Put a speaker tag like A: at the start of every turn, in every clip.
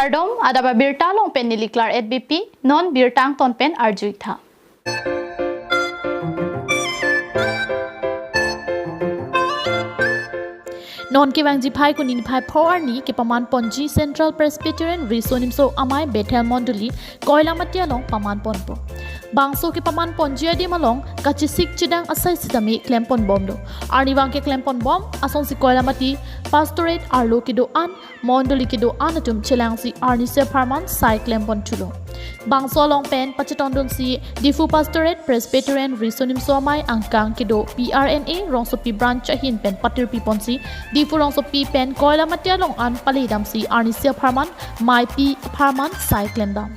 A: Kardom adaba birta long pen niliklar EDBP non birtang ton pen arjuitha. Non ke wang jiphai ko nin phai phor ni ke paman ponji Central Presbyterian Risonimso amai Bethel Monduli koila matia long paman ponpo. Bangso ke paman ponji adi malong kachisik chidang asai sitami klempon bom do. Arni wang ke klempon bom asong si koila mati pastorate arlo ke do an Monduli ke do anatum chelang si arni se parman sai klempon chulo. Bangso long pen pachetondon si Difu Pastorate Presbyterian Risonimso amai angkang ke do PRNA rongsopi branch ahin pen patir pipon si Difu rongsopi pen koila matia long an palidam si arni se parman mai pi parman sai klendam.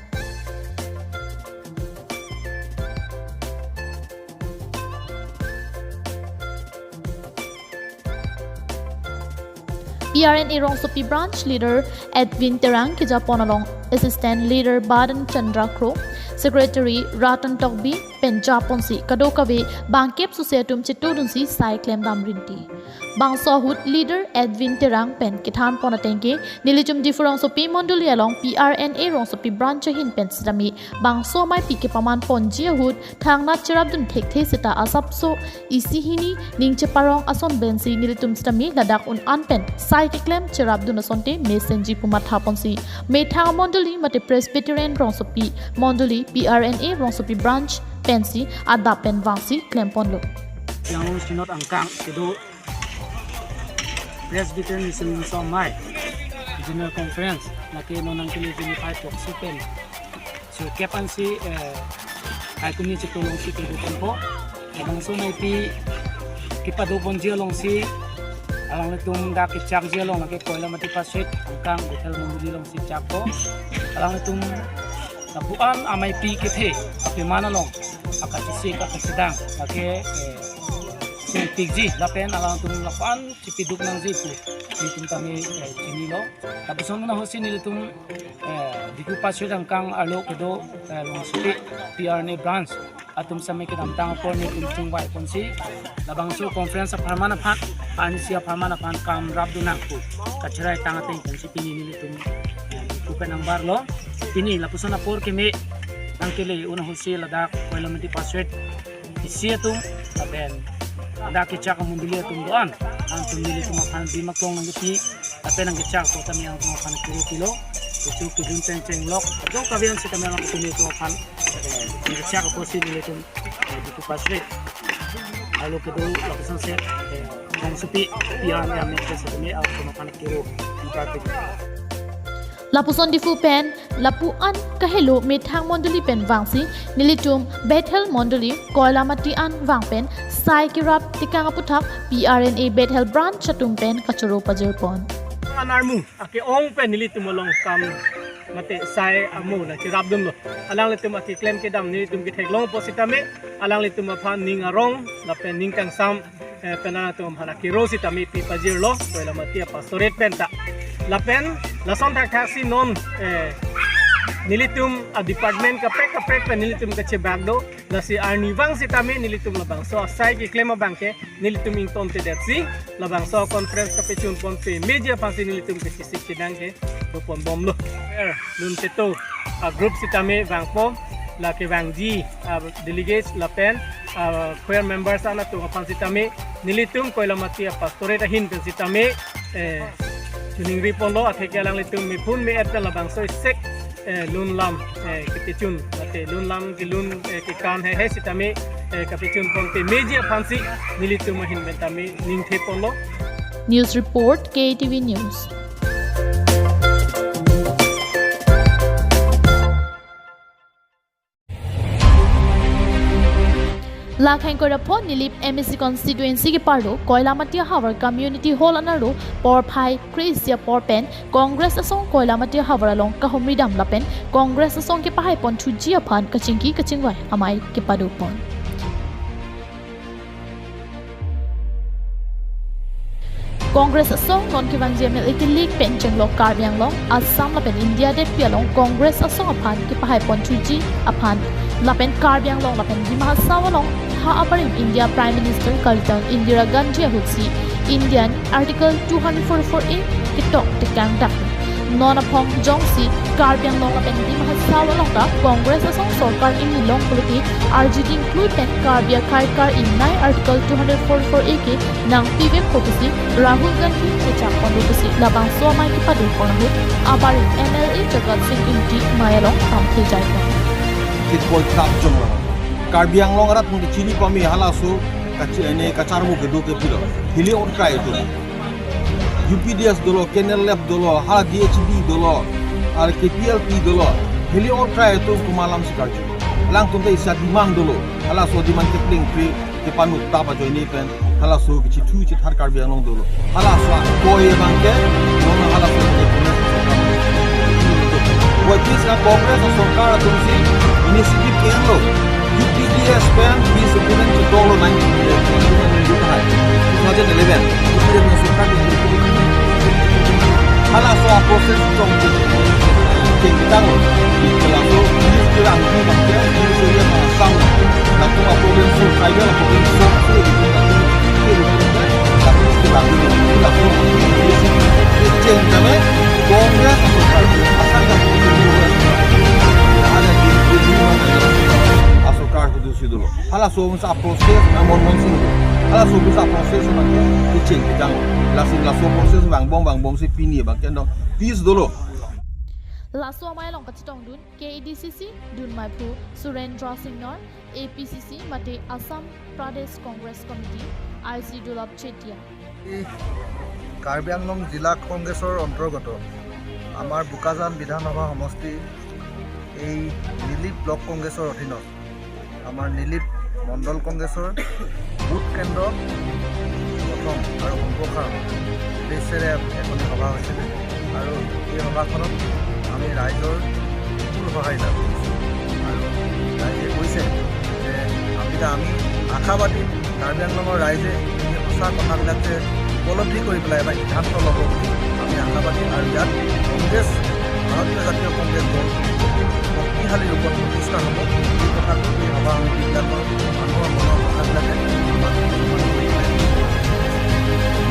A: PRNA Rongsopi branch leader Edwin Terang Kijapon along assistant leader Badan Chandra Kro, secretary Ratan Tokbi Penjaponsi Kadokawe Bangkep Susetum Chitudunsi Sai Klem Damrinti. Bangsahut leader Edwin Terang Pen Kithan Ponatenge Nilijum Difu Rongsopi Monduli along PRNA Rongsopi branch hin pen sidami Bangso mai pike paman ponji hut thangna cherabdun thekthei sita asapso isihini ningche parong ason bensi nilitum sidami ladak un anpen sai klem cherabdun asonte mesenji pumatha ponsi metha monduli mate Presbyterian Rongsopi Monduli PRNA Rongsopi branch pensi ada pen wangsi klemponlo
B: yang sinot angkang itu Presbyterian Risonimso mai General Conference laki nonang kili jini pai tok sipen so kepan si ai kuni chitolong si kedupan po bang so mai pi kipado bonji long si alang letung da ke chak je long laki koila mati paset angkang Bethel Monduli long si chak po alang letung tabuan amai pi kethe ape mana long akatisi akasidang laki tigji lapen alang tung lapan cipiduk nang zitu nitum kami cinilo tapos na hosin nilitum diku pasyo dangkang alo kedo longsuti PRNA branch atum sa may kinamtang po ni kumtung wai ponsi labangso conference sa parmana phan ansia parmana phan kam rabdu nakpo kachirai tangating ponsi pini nilitum kupen ang barlo pini lapuson na por kemi ang kili una hosi ladak koila mati paswet isiatum aben ada kecak Monduli atum doan ang tumili tumakan di maklong ng giti tapi nang kecak ko kami ang tumakan kilo kilo itu kidun ceng lok atau kabian si kami ang tumili tumakan di kecak ko si nili tum di pasre lalu kedua lapisan set ang supi pian yang mereka kami ang tumakan kilo di
A: Lapuson Difu pen lapuan kahelo methang Monduli pen wangsi nilitum Bethel Monduli koila mati an wangpen sai kirap tikang aputak PRNA Bethel branch chatum pen kachoro pajerpon
B: anarmu ake ong pen nilitum molong kam mate sai amu na chirabdum lo alang litum ake claim ke dam nilitum ke theklong positame alang litum aphan ning arong la pen ning kang sam pena tum hana kirosi tami pi pajirlo koila mati pastorate penta lapen lason taksi non nilitum a department kapek pe nilitum ka chebagdo la si arniwang si tami nilitum labang so asai ki klema bangke nilitum ing tonte detsi labang so conference ka pechun ponte media pansi nilitum ka sisik sidangke pon bomlo lun teto a group si tami bangpo la ke bangji delegates lapen choir members ana tu pansi tami nilitum koila mati pastorate hin si tami Tuning ripondo at hikalang litung mipun mi erta labang so sek lun lam kitechun ate lun lam gilun kikan he sitami kapechun ponte media fansi nilitum mahin betami ning thepondo
A: News report KATV News Lakhang Korapon Nilip MSC constituency ke pardo Koilamatia Havar Community Hall anaro por phai Krisia porpen Congress asong Koilamatia Havar along kahomridam lapen Congress asong ke pahai pon thujia phan kachingki kachingwai amai ke padupon Congress asong non ke wang JML ikilik pencheng lok karbyang long Assam lapen India det pialong Congress asong aphan ke pahai pon thuji aphan lapen karbyang long lapen dimahasawa long ha aparim India Prime Minister Kalitan Indira Gandhi hutsi Indian Article 244A kitok tikang dak Nonapong Jongsi Karbiang Long Apendi Mahasawa Longta Congress Asong Sorkar in Long Politi RGD include pen Karbia Kaikar in 9 Article 244 AK Nang Pivek Kopisi Rahul Gandhi Kechak Pondukusi Labang Somai Kipadu Konahu Abari MLA Jagat Singh Inti Mayalong Tamthi Jaikon
C: Kitbol tap jong Karbiang Long Rat Mung Chini Pami Halasu Kachene Kacharmu Gedu Kepilo Hili on try to UPDS dolo Kenel Lab dolo Hala DHB dolo Al KPLP dolo Hili on try to Kumalam Sikarju Lang tuntai isa dimang dolo Halasu dimang kepling free Kepanut tapa join pen Halasu Kichitu Chit Har Karbiang Long dolo Halasu Koye Banke Nona Halasu Buat kisah Kongres Sorkar Atumsi Inisiatif Kenlo UPDS pen di sebulan ke $19 juta 2011 UPDS Sorkar hala soal proses trong kita di kelaku ini kurang di bagian ini sudah masang nanti problem sulai lah problem sulai di tapi kurang di kelaku ini cengkeme Kongres asal dari ada di Sorkar itu sih dulu hala soal proses amon sih hala soal proses macam kucing kita langsung proses bang bom si pini bang kendo peace dulu
A: Laso Mayalong Kachitong Dun KADCC Dun Maipu Surendra Singnor APCC Mate Assam Pradesh Congress Committee IC Dulab Chetia
D: Karbi আংলং জিলা কংগ্ৰেছৰ অন্তৰ্গত আমাৰ বুকাজান বিধানসভা সমষ্টি এই নিলিপ ব্লক কংগ্ৰেছৰ অধীনত আমাৰ নিলিপ মণ্ডল কংগ্ৰেছৰ বুথ কেন্দ্ৰ প্ৰথম আৰু সম্প্ৰসাৰণ উদ্দেশ্যেৰে এখন সভা হৈছিল আৰু এই সভাখনত আমি ৰাইজৰ ফুল সহায়িতা কৰিছোঁ আৰু ৰাইজে কৈছে যে আমি আশাবাদী কাৰ্বি আংলঙৰ ৰাইজে এই সঁচা কথাবিলাক যে উপলব্ধি কৰি পেলাই এটা সিদ্ধান্ত ল'ব বুলি আমি আশাবাদী আৰু ইয়াত কংগ্ৰেছ ভাৰতীয় জাতীয় কংগ্ৰেছ দল শক্তিশালী ৰূপত প্ৰতিষ্ঠা হ'ব এই কথাটো এই সভা সমিতিবিলাকৰ মানুহৰ মনৰ কথাবিলাকে আমাক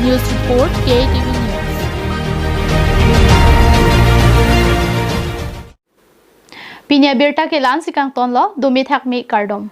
A: News Report KATV News Pinya Birta Kelan Sikang Tonlo Dumi Thakmi Kardom